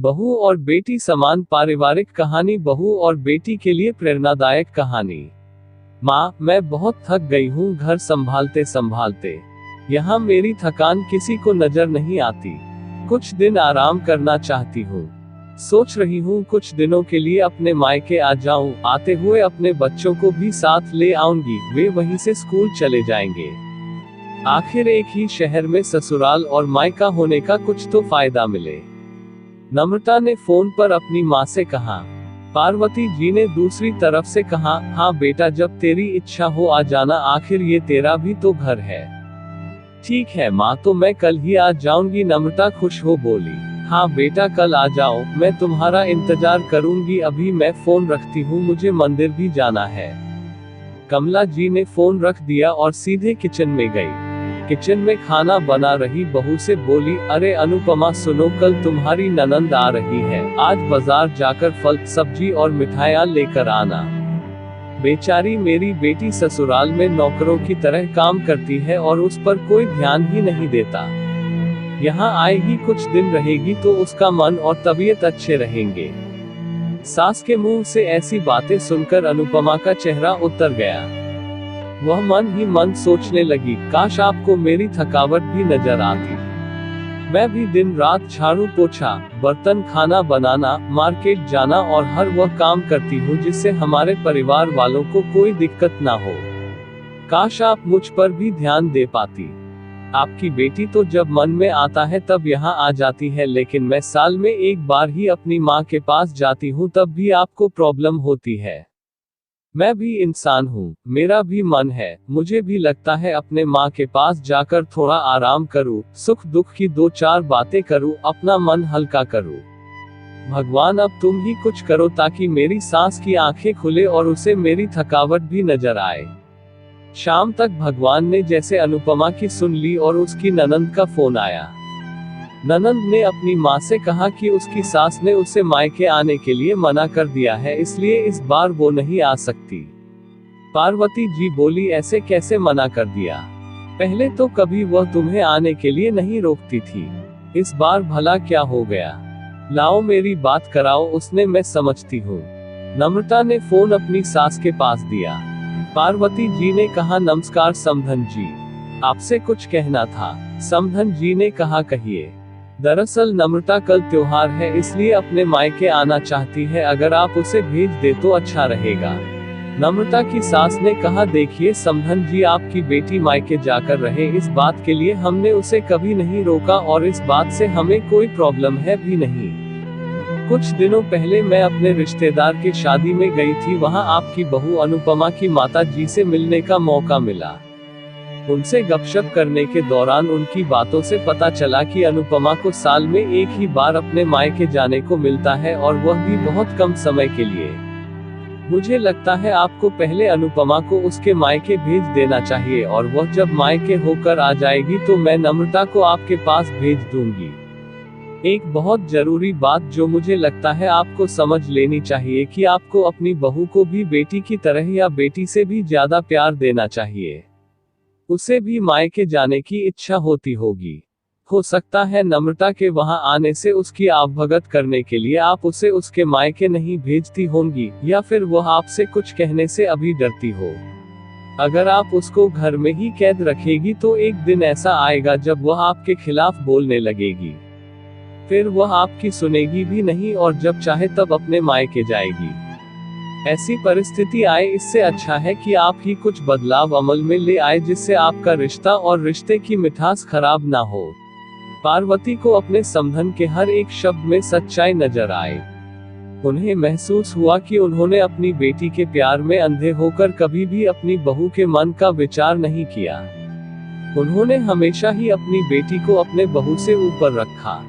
बहू और बेटी समान पारिवारिक कहानी। बहू और बेटी के लिए प्रेरणादायक कहानी। माँ, मैं बहुत थक गई हूँ घर संभालते संभालते। यहाँ मेरी थकान किसी को नजर नहीं आती। कुछ दिन आराम करना चाहती हूँ। सोच रही हूँ कुछ दिनों के लिए अपने मायके आ जाऊँ। आते हुए अपने बच्चों को भी साथ ले आऊंगी, वे वहीं से स्कूल चले जाएंगे। आखिर एक ही शहर में ससुराल और मायका होने का कुछ तो फायदा मिले। नम्रता ने फोन पर अपनी माँ से कहा। पार्वती जी ने दूसरी तरफ से कहा, हाँ बेटा, जब तेरी इच्छा हो आ जाना, आखिर ये तेरा भी तो घर है। ठीक है माँ, तो मैं कल ही आ जाऊंगी। नम्रता खुश हो बोली। हाँ बेटा, कल आ जाओ, मैं तुम्हारा इंतजार करूंगी। अभी मैं फोन रखती हूँ, मुझे मंदिर भी जाना है। कमला जी ने फोन रख दिया और सीधे किचन में गई। किचन में खाना बना रही बहू से बोली, अरे अनुपमा सुनो, कल तुम्हारी ननंद आ रही है। आज बाजार जाकर फल सब्जी और मिठाइयाँ लेकर आना। बेचारी मेरी बेटी ससुराल में नौकरों की तरह काम करती है और उस पर कोई ध्यान ही नहीं देता। यहाँ आएगी, कुछ दिन रहेगी तो उसका मन और तबीयत अच्छे रहेंगे। सास के मुंह से ऐसी बातें सुनकर अनुपमा का चेहरा उतर गया। वह मन ही मन सोचने लगी, काश आपको मेरी थकावट भी नजर आती। मैं भी दिन रात झाड़ू पोछा, बर्तन, खाना बनाना, मार्केट जाना और हर वह काम करती हूँ जिससे हमारे परिवार वालों को कोई दिक्कत ना हो। काश आप मुझ पर भी ध्यान दे पाती। आपकी बेटी तो जब मन में आता है तब यहाँ आ जाती है, लेकिन मैं साल में एक बार ही अपनी माँ के पास जाती हूँ, तब भी आपको प्रॉब्लम होती है। मैं भी इंसान हूँ, मेरा भी मन है, मुझे भी लगता है अपने माँ के पास जाकर थोड़ा आराम करूँ, सुख दुख की दो चार बातें करूँ, अपना मन हल्का करूँ। भगवान, अब तुम ही कुछ करो ताकि मेरी सांस की आंखें खुले और उसे मेरी थकावट भी नजर आए। शाम तक भगवान ने जैसे अनुपमा की सुन ली और उसकी ननंद का फोन आया। ननंद ने अपनी माँ से कहा कि उसकी सास ने उसे मायके आने के लिए मना कर दिया है, इसलिए इस बार वो नहीं आ सकती। पार्वती जी बोली, ऐसे कैसे मना कर दिया? पहले तो कभी वह तुम्हें आने के लिए नहीं रोकती थी, इस बार भला क्या हो गया? लाओ मेरी बात कराओ उसने, मैं समझती हूँ। नम्रता ने फोन अपनी सास के पास दिया। पार्वती जी ने कहा, नमस्कार समधन जी, आपसे कुछ कहना था। समधन जी ने कहा, कहिए। दरअसल नम्रता कल त्योहार है, इसलिए अपने मायके आना चाहती है, अगर आप उसे भेज दे तो अच्छा रहेगा। नम्रता की सास ने कहा, देखिए समधन जी, आपकी बेटी मायके जाकर रहे, इस बात के लिए हमने उसे कभी नहीं रोका और इस बात से हमें कोई प्रॉब्लम है भी नहीं। कुछ दिनों पहले मैं अपने रिश्तेदार के शादी में गई थी, वहां आपकी बहू अनुपमा की माता जी से मिलने का मौका मिला। उनसे गपशप करने के दौरान उनकी बातों से पता चला कि अनुपमा को साल में एक ही बार अपने मायके जाने को मिलता है और वह भी बहुत कम समय के लिए। मुझे लगता है आपको पहले अनुपमा को उसके मायके भेज देना चाहिए और वह जब मायके होकर आ जाएगी तो मैं नम्रता को आपके पास भेज दूंगी। एक बहुत जरूरी बात जो मुझे लगता है आपको समझ लेनी चाहिए कि आपको अपनी बहू को भी बेटी की तरह या बेटी से भी ज्यादा प्यार देना चाहिए। उसे भी मायके जाने की इच्छा होती होगी। हो सकता है नम्रता के वहां आने से उसकी आवभगत करने के लिए आप उसे उसके मायके नहीं भेजती होंगी, या फिर वह आपसे कुछ कहने से अभी डरती हो। अगर आप उसको घर में ही कैद रखेगी तो एक दिन ऐसा आएगा जब वह आपके खिलाफ बोलने लगेगी। फिर वह आपकी सुनेगी भी नहीं और जब चाहे तब अपने मायके जाएगी। ऐसी परिस्थिति आए, इससे अच्छा है कि आप ही कुछ बदलाव अमल में ले आए जिससे आपका रिश्ता और रिश्ते की मिठास खराब ना हो। पार्वती को अपने समधन के हर एक शब्द में सच्चाई नजर आए। उन्हें महसूस हुआ कि उन्होंने अपनी बेटी के प्यार में अंधे होकर कभी भी अपनी बहू के मन का विचार नहीं किया। उन्होंने हमेशा ही अपनी बेटी को अपने बहू से ऊपर रखा।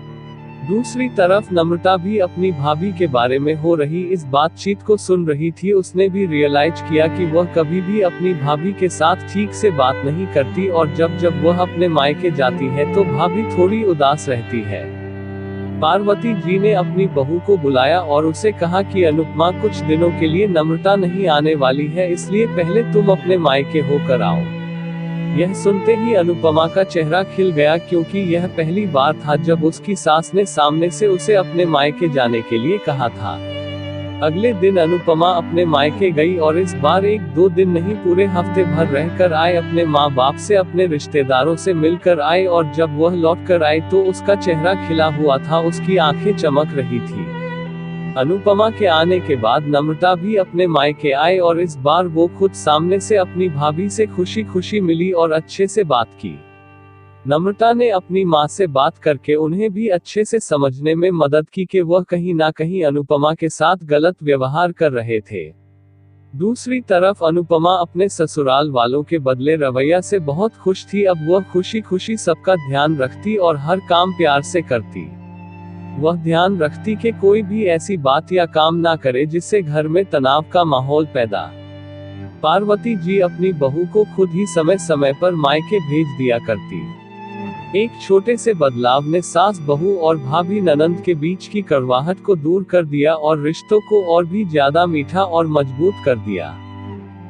दूसरी तरफ नम्रता भी अपनी भाभी के बारे में हो रही इस बातचीत को सुन रही थी। उसने भी रियलाइज किया कि वह कभी भी अपनी भाभी के साथ ठीक से बात नहीं करती और जब जब वह अपने मायके जाती है तो भाभी थोड़ी उदास रहती है। पार्वती जी ने अपनी बहू को बुलाया और उसे कहा कि अनुपमा कुछ दिनों के लिए नम्रता नहीं आने वाली है, इसलिए पहले तुम अपने मायके होकर आओ। यह सुनते ही अनुपमा का चेहरा खिल गया, क्योंकि यह पहली बार था जब उसकी सास ने सामने से उसे अपने मायके जाने के लिए कहा था। अगले दिन अनुपमा अपने मायके गई और इस बार 1-2 दिन नहीं, पूरे हफ्ते भर रहकर आए। अपने माँ बाप से, अपने रिश्तेदारों से मिलकर आए, और जब वह लौट कर आए तो उसका चेहरा खिला हुआ था, उसकी आंखें चमक रही थी। अनुपमा के आने के बाद नम्रता भी अपने मायके आए, और इस बार वो खुद सामने से अपनी भाभी से खुशी खुशी मिली और अच्छे से बात की। नम्रता ने अपनी माँ से बात करके उन्हें भी अच्छे से समझने में मदद की कि वह कहीं ना कहीं अनुपमा के साथ गलत व्यवहार कर रहे थे। दूसरी तरफ अनुपमा अपने ससुराल वालों के बदले रवैया से बहुत खुश थी। अब वह खुशी खुशी सबका ध्यान रखती और हर काम प्यार से करती। वह ध्यान रखती कि कोई भी ऐसी बात या काम ना करे जिससे घर में तनाव का माहौल पैदा। पार्वती जी अपनी बहू को खुद ही समय समय पर मायके भेज दिया करती। एक छोटे से बदलाव ने सास बहू और भाभी ननंद के बीच की कड़वाहट को दूर कर दिया और रिश्तों को और भी ज्यादा मीठा और मजबूत कर दिया।